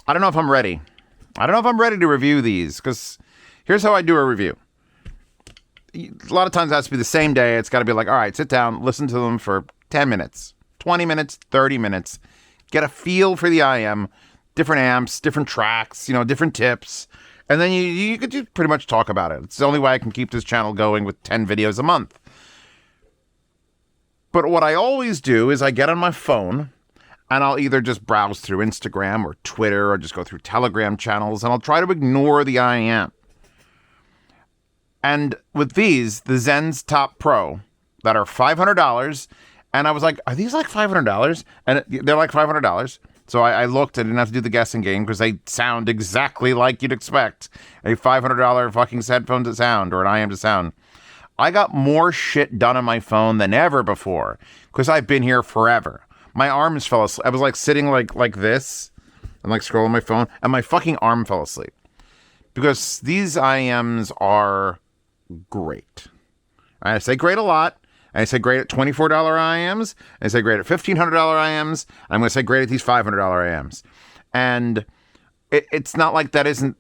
I don't know if I'm ready. I don't know if I'm ready to review these, because here's how I do a review. A lot of times it has to be the same day. It's got to be like, all right, sit down, listen to them for 10 minutes, 20 minutes, 30 minutes. Get a feel for the IEM, different amps, different tracks, different tips. And then you could just pretty much talk about it. It's the only way I can keep this channel going with 10 videos a month. But what I always do is I get on my phone and I'll either just browse through Instagram or Twitter or just go through Telegram channels, and I'll try to ignore the IEM. And with these, the Xenns Top Pro that are $500, and I was like, are these like $500? And they're like $500. So I looked. I didn't have to do the guessing game because they sound exactly like you'd expect a $500 fucking headphone to sound, or an IEM to sound. I got more shit done on my phone than ever before because I've been here forever. My arms fell asleep. I was like sitting like this and like scrolling my phone, and my fucking arm fell asleep because these IEMs are great. I say great a lot. I say great at $24 IEMs. I say great at $1,500 IEMs. I'm going to say great at these $500 IEMs. And it's not like that isn't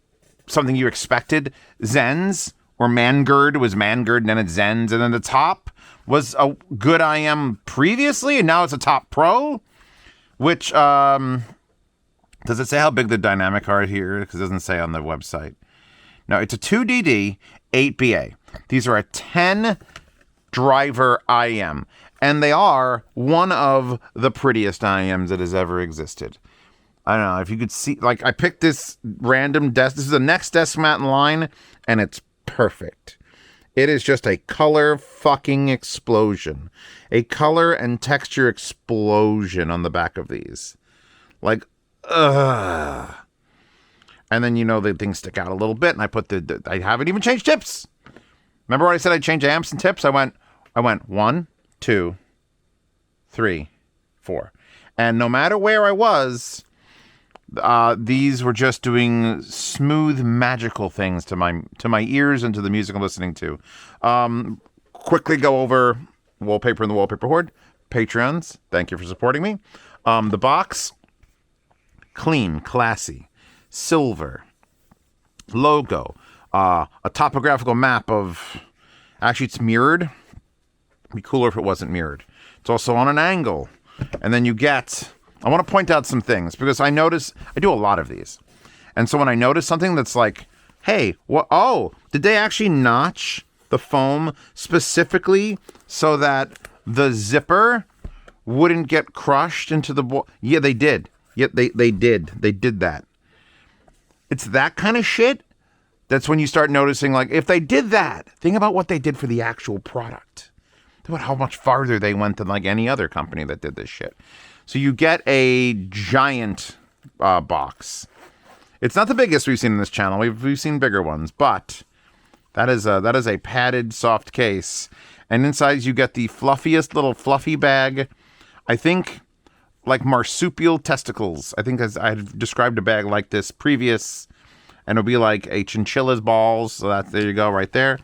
something you expected. Xenns, or Mangird, was Mangird, and then it's Xenns, and then the top was a good IEM previously, and now it's a Top Pro, which, does it say how big the dynamic are here? Because it doesn't say on the website. No, it's a 2DD 8BA. These are a 10 driver IEM, and they are one of the prettiest IEMs that has ever existed. I don't know if you could see, like, I picked this random desk. This is the next desk mat in line, and it's perfect. It is just a color fucking explosion, a color and texture explosion on the back of these. Like, ugh. And then, the things stick out a little bit, and I put I haven't even changed tips. Remember when I said I'd change amps and tips? I went 1, 2, 3, 4. And no matter where I was, these were just doing smooth, magical things to my ears and to the music I'm listening to. Quickly go over wallpaper in the wallpaper hoard. Patreons, thank you for supporting me. The box, clean, classy, silver, logo, a topographical map of... Actually, it's mirrored. It'd be cooler if it wasn't mirrored. It's also on an angle. And then you get... I want to point out some things because I notice... I do a lot of these. And so when I notice something that's like, hey, what? Oh, did they actually notch the foam specifically so that the zipper wouldn't get crushed into the... Yeah, they did. Yeah, they did. They did that. It's that kind of shit. That's when you start noticing, like, if they did that, think about what they did for the actual product. Think about how much farther they went than, like, any other company that did this shit. So you get a giant box. It's not the biggest we've seen in this channel. We've seen bigger ones, but that is a padded, soft case. And inside you get the fluffiest little fluffy bag. I think, like marsupial testicles. I think as I had described a bag like this previous... And it'll be like a chinchilla's balls. So there you go, right there.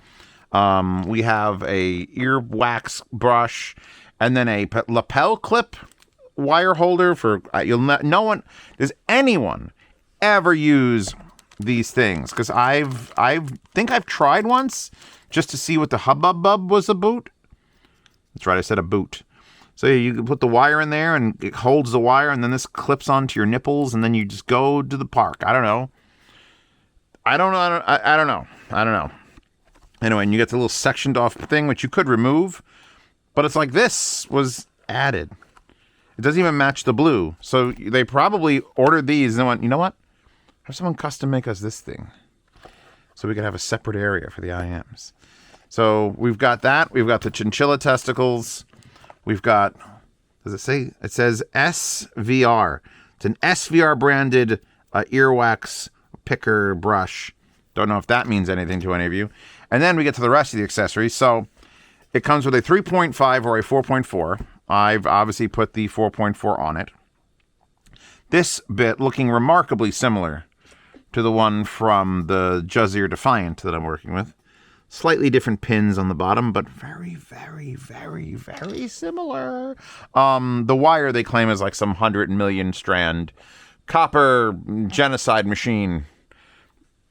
We have a earwax brush, and then a lapel clip wire holder for no one. Does anyone ever use these things? Because I think I've tried once just to see what the hubbub was about. That's right, I said a boot. So you can put the wire in there, and it holds the wire, and then this clips onto your nipples, and then you just go to the park. I don't know. I don't know. Anyway, and you get the little sectioned off thing, which you could remove, but it's like this was added. It doesn't even match the blue. So they probably ordered these and went, you know what? Have someone custom make us this thing so we can have a separate area for the IEMs. So we've got that. We've got the chinchilla testicles. We've got, does it say? It says SVR. It's an SVR branded earwax picker brush. Don't know if that means anything to any of you. And then we get to the rest of the accessories. So it comes with a 3.5 or a 4.4. I've obviously put the 4.4 on it. This bit looking remarkably similar to the one from the Juzzier Defiant that I'm working with. Slightly different pins on the bottom, but very, very, very, very similar. The wire they claim is like some 100 million strand Copper Genocide Machine.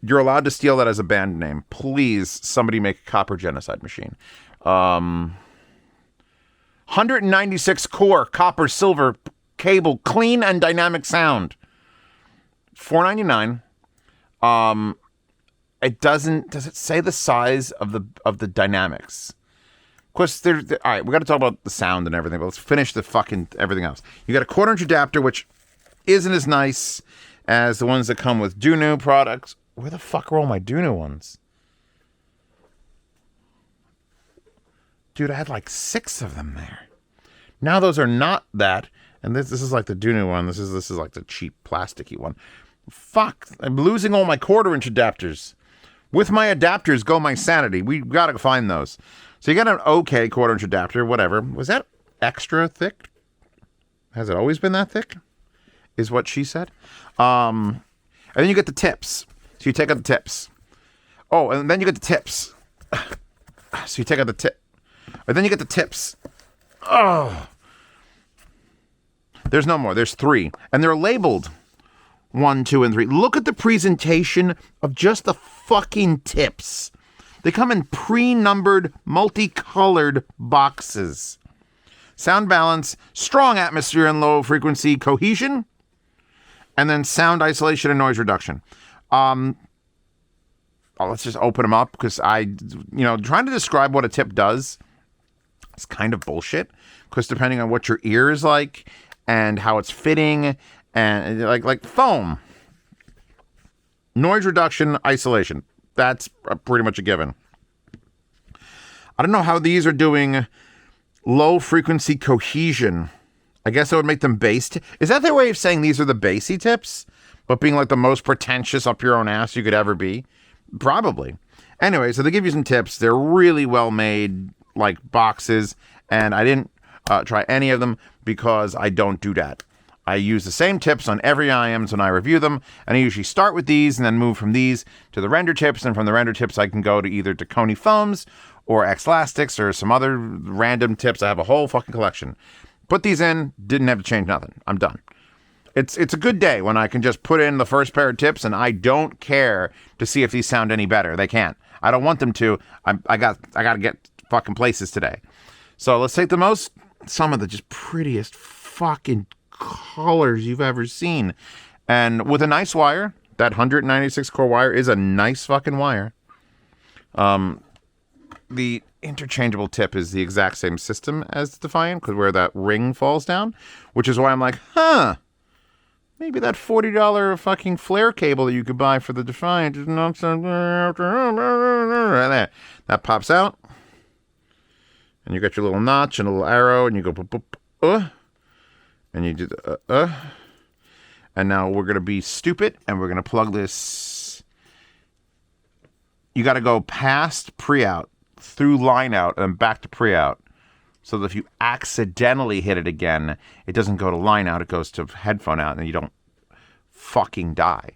You're allowed to steal that as a band name. Please, somebody make a Copper Genocide Machine. 196 core copper silver cable, clean and dynamic sound. $4.99. Does it say the size of the dynamics? Of course, all right, we got to talk about the sound and everything, but let's finish the fucking everything else. You got a 1/4-inch adapter, which isn't as nice as the ones that come with Dunu products. Where the fuck are all my Dunu ones? Dude, I had like 6 of them there. Now those are not that. And this is like the Dunu one. This is like the cheap plasticky one. Fuck. I'm losing all my 1/4-inch adapters. With my adapters go my sanity. We got to find those. So you got an okay 1/4-inch adapter, whatever. Was that extra thick? Has it always been that thick? Is what she said. And then you get the tips. So you take out the tips. Oh, and then you get the tips. So you take out the tip. And then you get the tips. Oh. There's no more. There's 3. And they're labeled 1, 2, and 3. Look at the presentation of just the fucking tips. They come in pre-numbered, multicolored boxes. Sound balance, strong atmosphere and low frequency cohesion, and then sound isolation and noise reduction. Let's just open them up because trying to describe what a tip does is kind of bullshit because depending on what your ear is like and how it's fitting and like foam, noise reduction, isolation. That's pretty much a given. I don't know how these are doing low frequency cohesion. I guess that would make them bass. Is that their way of saying these are the bassy tips? But being like the most pretentious up your own ass you could ever be? Probably. Anyway, so they give you some tips. They're really well made, like boxes. And I didn't try any of them because I don't do that. I use the same tips on every IEMs when I review them. And I usually start with these and then move from these to the render tips. And from the render tips, I can go to either Coney foams or X-Lastics or some other random tips. I have a whole fucking collection. Put these in, didn't have to change nothing. I'm done. It's a good day when I can just put in the first pair of tips and I don't care to see if these sound any better. They can't. I don't want them to. I got to get fucking places today. So let's take some of the just prettiest fucking colors you've ever seen. And with a nice wire, that 196 core wire is a nice fucking wire. The interchangeable tip is the exact same system as the Defiant, because where that ring falls down, which is why I'm like, maybe that $40 fucking flare cable that you could buy for the Defiant is not so... There. That pops out. And you got your little notch and a little arrow, and you go... And you do the... And now we're going to be stupid, and we're going to plug this... You got to go past pre-out, through line out, and back to pre-out. So that if you accidentally hit it again, it doesn't go to line out, it goes to headphone out, and you don't fucking die.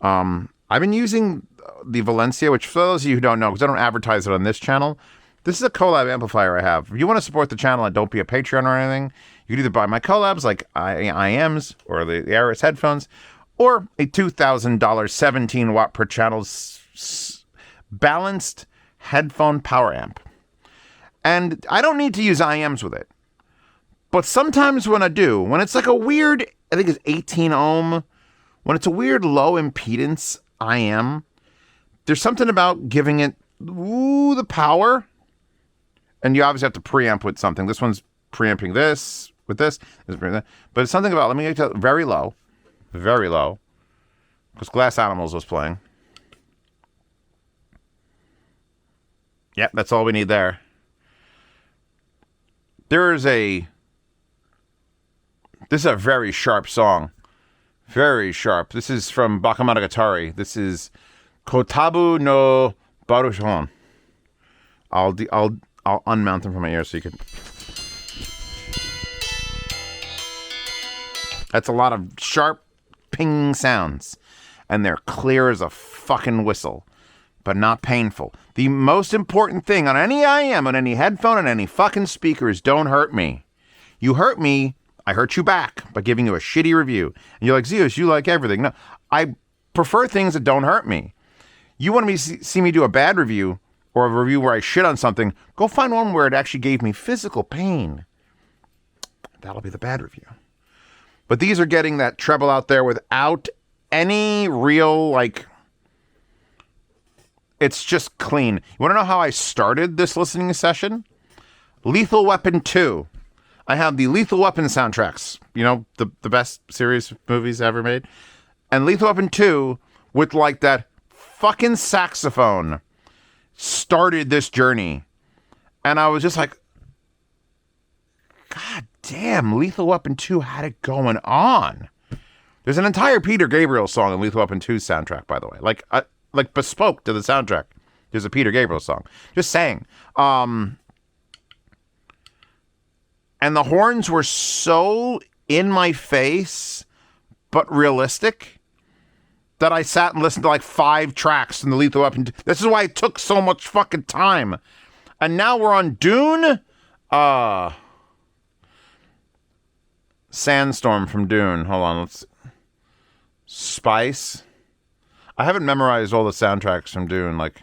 I've been using the Valencia, which for those of you who don't know, because I don't advertise it on this channel, this is a collab amplifier I have. If you want to support the channel and don't be a Patreon or anything, you can either buy my collabs like IEMs or the Eartips headphones, or a $2,000 17 watt per channel balanced headphone power amp. And I don't need to use IEMs with it. But sometimes when I do, when it's like a weird, I think it's 18 ohm, when it's a weird low impedance IEM, there's something about giving it the power. And you obviously have to preamp with something. This one's preamping this with this. But it's something about, let me get to very low. Very low. Because Glass Animals was playing. Yep, that's all we need there. This is a very sharp song. Very sharp. This is from Bakemonogatari. This is Kotabu no Barushon. I'll unmount them from my ear so you can... That's a lot of sharp ping sounds. And they're clear as a fucking whistle. But not painful. The most important thing on any IEM, on any headphone, on any fucking speaker is don't hurt me. You hurt me, I hurt you back by giving you a shitty review. And you're like, Zeus, you like everything. No, I prefer things that don't hurt me. You want me to see me do a bad review or a review where I shit on something, go find one where it actually gave me physical pain. That'll be the bad review. But these are getting that treble out there without any real, like, it's just clean. You want to know how I started this listening session? Lethal Weapon 2. I have the Lethal Weapon soundtracks, you know, the best series of movies ever made. And Lethal Weapon 2, with like that fucking saxophone, started this journey. And I was just like, God damn, Lethal Weapon 2 had it going on. There's an entire Peter Gabriel song in Lethal Weapon 2's soundtrack, by the way. Like bespoke to the soundtrack. There's a Peter Gabriel song. Just saying. And the horns were so in my face, but realistic, that I sat and listened to like 5 tracks in the Lethal Weapon 2. This is why it took so much fucking time. And now we're on Dune. Sandstorm from Dune. Hold on, let's... Spice. I haven't memorized all the soundtracks from Dune, like...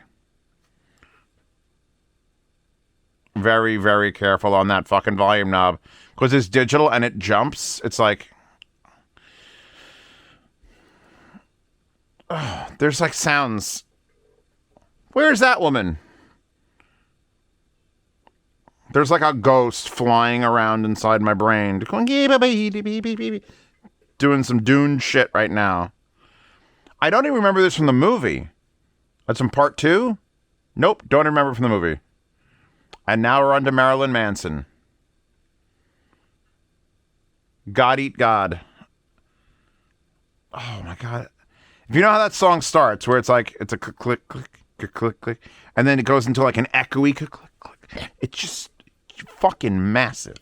Very, very careful on that fucking volume knob. Because it's digital and it jumps. It's like... there's like sounds. Where's that woman? There's like a ghost flying around inside my brain. Doing some Dune shit right now. I don't even remember this from the movie. That's from part 2? Nope, don't remember from the movie. And now we're on to Marilyn Manson. God Eat God. Oh my God. If you know how that song starts, where it's like, it's a click, click, click, click, click, and then it goes into like an echoey click, click, click. It's just fucking massive.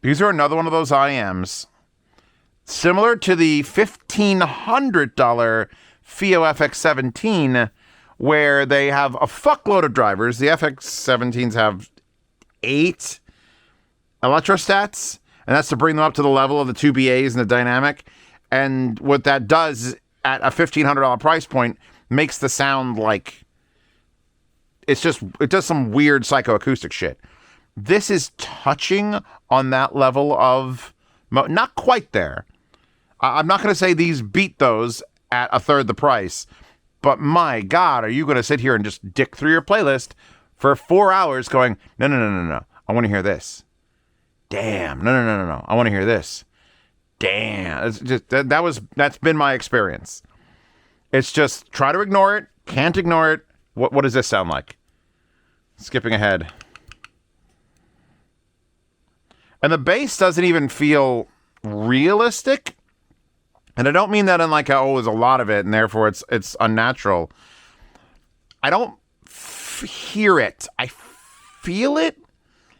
These are another one of those IEMs. Similar to the $1,500 FIO FX17, where they have a fuckload of drivers. The FX17s have 8 electrostats, and that's to bring them up to the level of the 2 BAs and the dynamic. And what that does at a $1,500 price point makes the sound like it does some weird psychoacoustic shit. This is touching on that level of, not quite there. I'm not going to say these beat those at a third the price, but my God, are you going to sit here and just dick through your playlist for 4 hours going, no, I want to hear this. Damn, no, I want to hear this. Damn, it's just that's been my experience. It's just try to ignore it, can't ignore it. What does this sound like? Skipping ahead. And the bass doesn't even feel realistic. And I don't mean that in like, there's a lot of it and therefore it's unnatural. I don't hear it. I feel it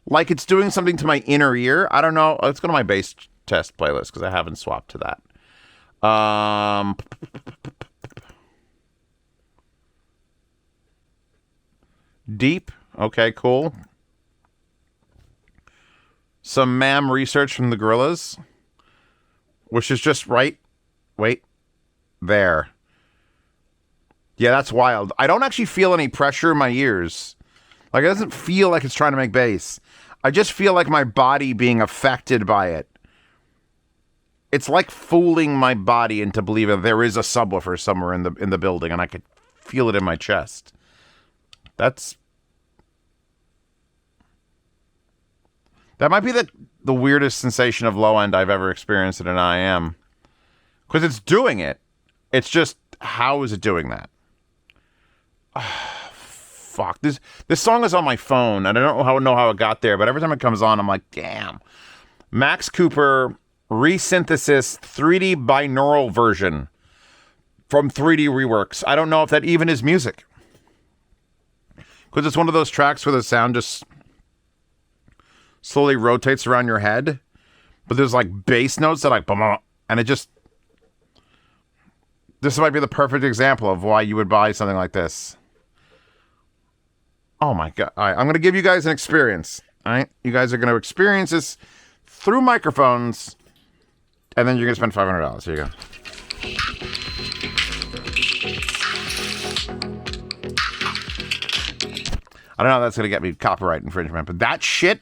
like it's doing something to my inner ear. I don't know. Let's go to my bass test playlist because I haven't swapped to that. Deep. Okay, cool. Some MAM research from the Gorillas, which is just right. Wait. There. Yeah, that's wild. I don't actually feel any pressure in my ears. Like, it doesn't feel like it's trying to make bass. I just feel like my body being affected by it. It's like fooling my body into believing there is a subwoofer somewhere in the building, and I could feel it in my chest. That might be the weirdest sensation of low end I've ever experienced in an IEM. Because it's doing it. It's just, how is it doing that? Fuck. This song is on my phone, and I don't know how it got there, but every time it comes on, I'm like, damn. Max Cooper Resynthesis 3D binaural version from 3D Reworks. I don't know if that even is music. Because it's one of those tracks where the sound just slowly rotates around your head, but there's like bass notes that like, and it just, this might be the perfect example of why you would buy something like this. Oh my God. All right, I'm going to give you guys an experience. All right? You guys are going to experience this through microphones, and then you're going to spend $500. Here you go. I don't know if that's going to get me copyright infringement, but that shit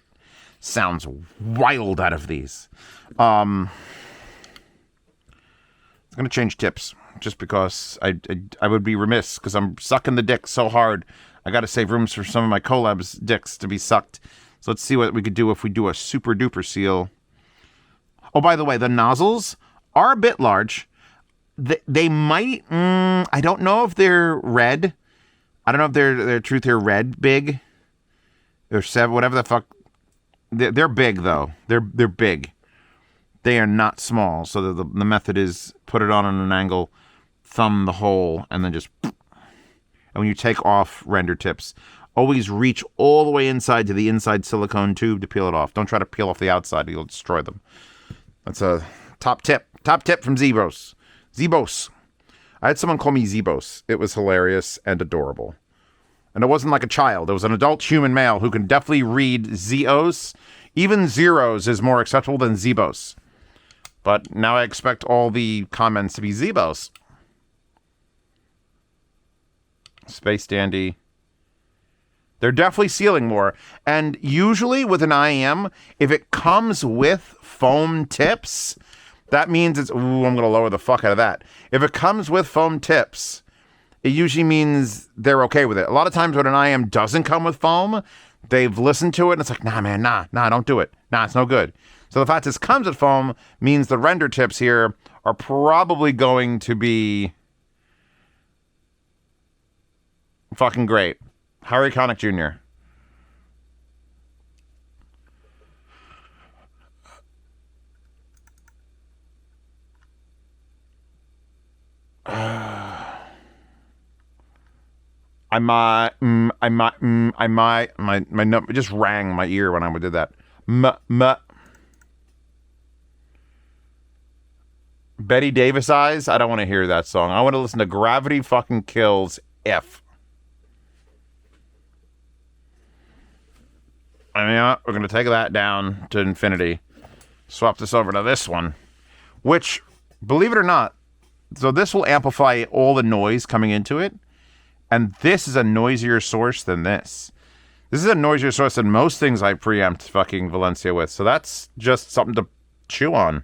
sounds wild out of these. I'm going to change tips just because I would be remiss because I'm sucking the dick so hard. I got to save rooms for some of my collabs' dicks to be sucked. So let's see what we could do if we do a super duper seal. Oh, by the way, the nozzles are a bit large. They might, I don't know if they're red. I don't know if they're truth here red big. They're 7, whatever the fuck. They're big though. They're big. They are not small. So the method is put it on an angle, thumb the hole, and then just. And when you take off render tips, always reach all the way inside to the inside silicone tube to peel it off. Don't try to peel off the outside. You'll destroy them. That's a top tip. Top tip from Zebos. Zebos. I had someone call me Zebos. It was hilarious and adorable. And it wasn't like a child. It was an adult human male who can definitely read Zeos. Even zeros is more acceptable than Zebos. But now I expect all the comments to be Zebos. Space Dandy. They're definitely sealing more. And usually with an IEM, if it comes with foam tips, that means it's, ooh, I'm going to lower the fuck out of that. If it comes with foam tips, it usually means they're okay with it. A lot of times when an IEM doesn't come with foam, they've listened to it and it's like, nah, man, nah, don't do it. Nah, it's no good. So the fact this comes with foam means the render tips here are probably going to be fucking great. Harry Connick Jr. My it just rang my ear when I did that. Betty Davis Eyes? I don't want to hear that song. I want to listen to Gravity Fucking Kills If. I mean, we're going to take that down to infinity. Swap this over to this one. Which, believe it or not, so this will amplify all the noise coming into it. And this is a noisier source than this. This is a noisier source than most things I preempt fucking Valencia with. So that's just something to chew on.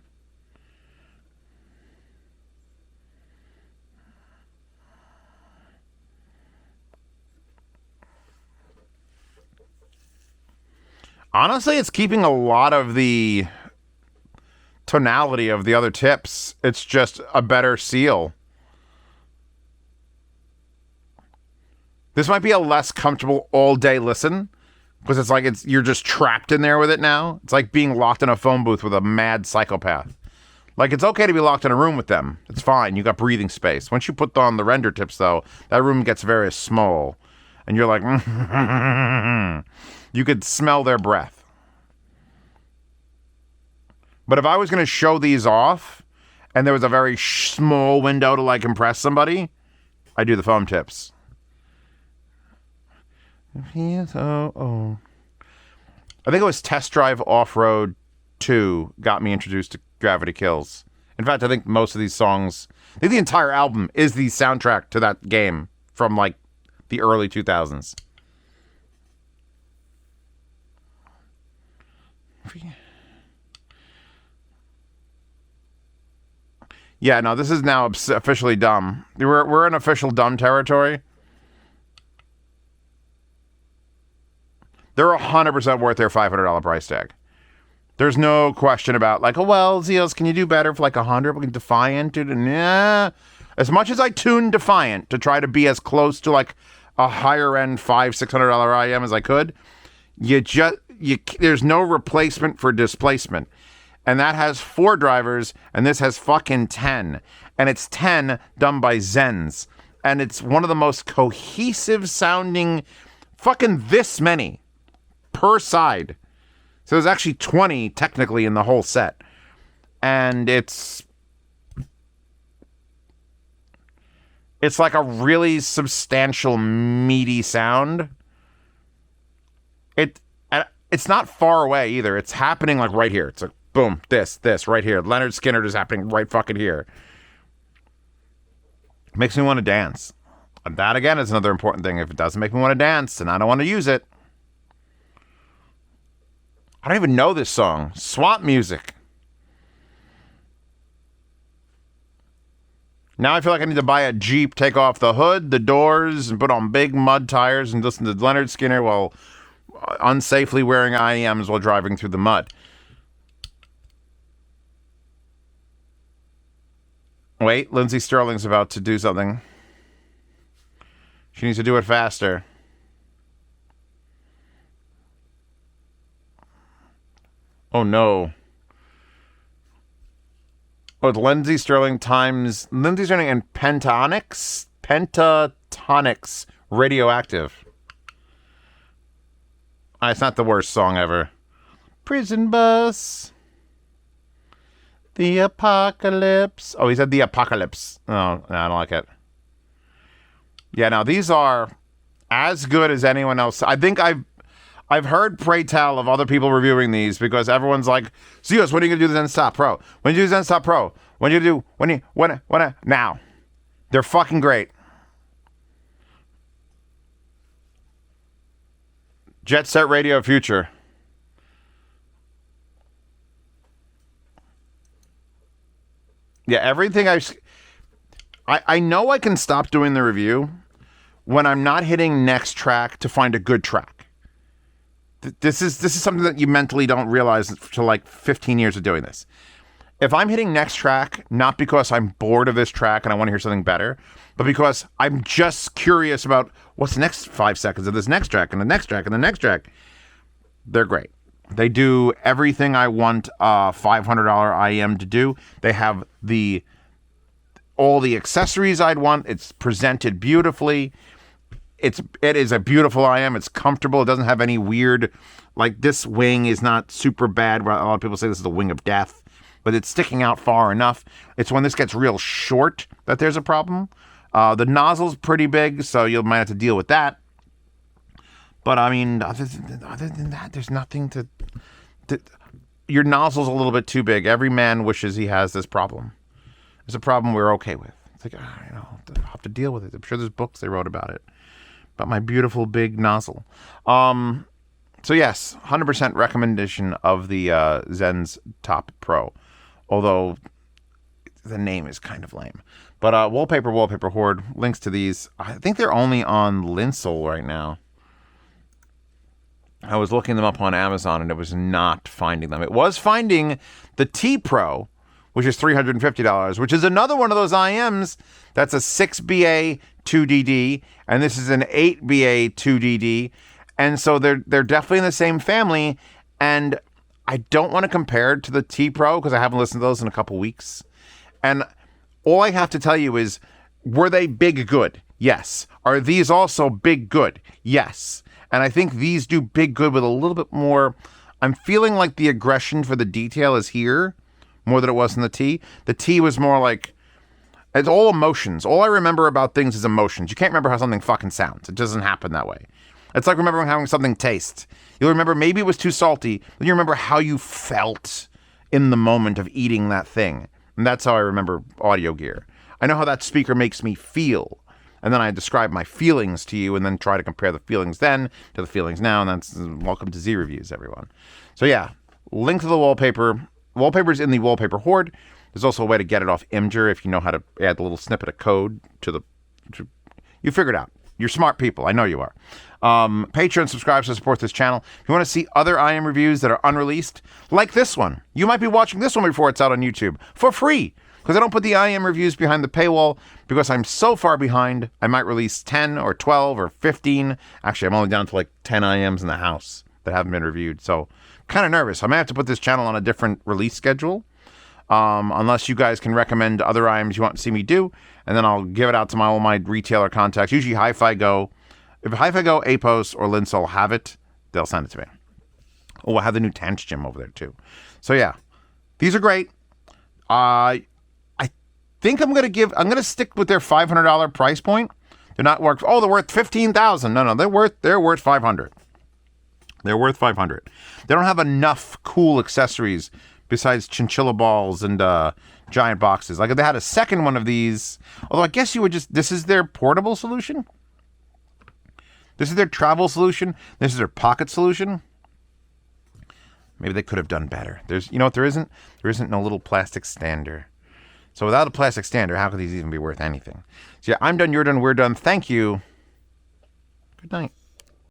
Honestly, it's keeping a lot of the tonality of the other tips. It's just a better seal. This might be a less comfortable all-day listen, because it's like you're just trapped in there with it now. It's like being locked in a phone booth with a mad psychopath. Like, it's okay to be locked in a room with them. It's fine. You got breathing space. Once you put on the render tips, though, that room gets very small. And you're like, you could smell their breath. But if I was going to show these off, and there was a very small window to, like, impress somebody, I do the foam tips. I think it was Test Drive Off-Road 2 got me introduced to Gravity Kills. In fact, I think most of these songs, I think the entire album is the soundtrack to that game from, like, the early 2000s. Yeah, no, this is now officially dumb. We're in official dumb territory. They're 100% worth their $500 price tag. There's no question about, like, oh, well, Zeals, can you do better for, like, 100? We can Defiant, dude. Nah. As much as I tuned Defiant to try to be as close to, like, a higher-end $500-$600 IEM as I could, there's no replacement for displacement. And that has 4 drivers, and this has fucking 10. And it's 10 done by Xenns. And it's one of the most cohesive-sounding, fucking this many per side. So there's actually 20 technically in the whole set. And it's like a really substantial, meaty sound. it's not far away either. It's happening like right here. It's like, boom, this, right here. Leonard Skinner is happening right fucking here. Makes me want to dance. And that, again, is another important thing. If it doesn't make me want to dance, then I don't want to use it. I don't even know this song. Swamp music. Now I feel like I need to buy a Jeep, take off the hood, the doors, and put on big mud tires and listen to Leonard Skinner while unsafely wearing IEMs while driving through the mud. Wait, Lindsay Sterling's about to do something. She needs to do it faster. Oh no. Oh, it's Lindsay Sterling times Lindsay Sterling and Pentatonics Radioactive. It's not the worst song ever. Prison Bus. The Apocalypse. Oh, he said the Apocalypse. Oh, no, I don't like it. Yeah, now these are as good as anyone else. I think I've heard pray tell of other people reviewing these because everyone's like, Zeus, when are you gonna do the Xenns Top Pro? When you do the Xenns Top Pro? When you do when now? They're fucking great. Jet Set Radio Future. Yeah, everything I know I can stop doing the review when I'm not hitting next track to find a good track. This is something that you mentally don't realize for like 15 years of doing this. If I'm hitting next track, not because I'm bored of this track and I want to hear something better, but because I'm just curious about what's the next 5 seconds of this next track and the next track and the next track, they're great. They do everything I want a $500 IEM to do. They have all the accessories I'd want. It's presented beautifully. It is a beautiful IEM. It's comfortable. It doesn't have any weird, like this wing is not super bad. A lot of people say this is the wing of death, but it's sticking out far enough. It's when this gets real short that there's a problem. The nozzle's pretty big, so you might have to deal with that. But I mean, other than that, there's nothing to. Your nozzle's a little bit too big. Every man wishes he has this problem. It's a problem we're okay with. It's like, I'll have to deal with it. I'm sure there's books they wrote about it. About my beautiful big nozzle. So yes, 100% recommendation of the Xenns Top Pro. Although the name is kind of lame. But Wallpaper Horde, links to these. I think they're only on Linsol right now. I was looking them up on Amazon and it was not finding them. It was finding the T Pro, which is $350, which is another one of those IEMs. That's a 6BA 2DD, and this is an 8BA 2DD. And so they're definitely in the same family. And I don't want to compare it to the T Pro because I haven't listened to those in a couple weeks. And all I have to tell you is, were they big good? Yes. Are these also big good? Yes. And I think these do big good with a little bit more. I'm feeling like the aggression for the detail is here more than it was in the T. The T was more like, it's all emotions. All I remember about things is emotions. You can't remember how something fucking sounds. It doesn't happen that way. It's like remembering having something taste. You'll remember maybe it was too salty, but you remember how you felt in the moment of eating that thing. And that's how I remember audio gear. I know how that speaker makes me feel. And then I describe my feelings to you and then try to compare the feelings then to the feelings now. And that's welcome to Z Reviews, everyone. So yeah, link to the wallpaper. Wallpaper's in the Wallpaper Horde. There's also a way to get it off Imgur if you know how to add a little snippet of code to you figured it out. You're smart people. I know you are. Patreon subscribes to support this channel. If you want to see other IEM reviews that are unreleased, like this one, you might be watching this one before it's out on YouTube for free. Because I don't put the IEM reviews behind the paywall because I'm so far behind, I might release 10 or 12 or 15. Actually, I'm only down to like 10 IEMs in the house that haven't been reviewed. So kind of nervous. I may have to put this channel on a different release schedule. Unless you guys can recommend other IEMs you want to see me do. And then I'll give it out to all my retailer contacts. Usually Hi-Fi Go. If Hi-Fi Go, APOS, or Linsol have it, they'll send it to me. Oh, I have the new Tanch Gym over there too. So yeah, these are great. I think I'm going to stick with their $500 price point. They're not worth, they're worth $15,000. No, they're worth $500. They're worth $500. They don't have enough cool accessories besides chinchilla balls and giant boxes. Like if they had a second one of these, although I guess you would just, this is their portable solution? This is their travel solution? This is their pocket solution? Maybe they could have done better. There's, you know what there isn't? There isn't no little plastic stander. So without a plastic stander, how could these even be worth anything? So yeah, I'm done, you're done, we're done. Thank you. Good night.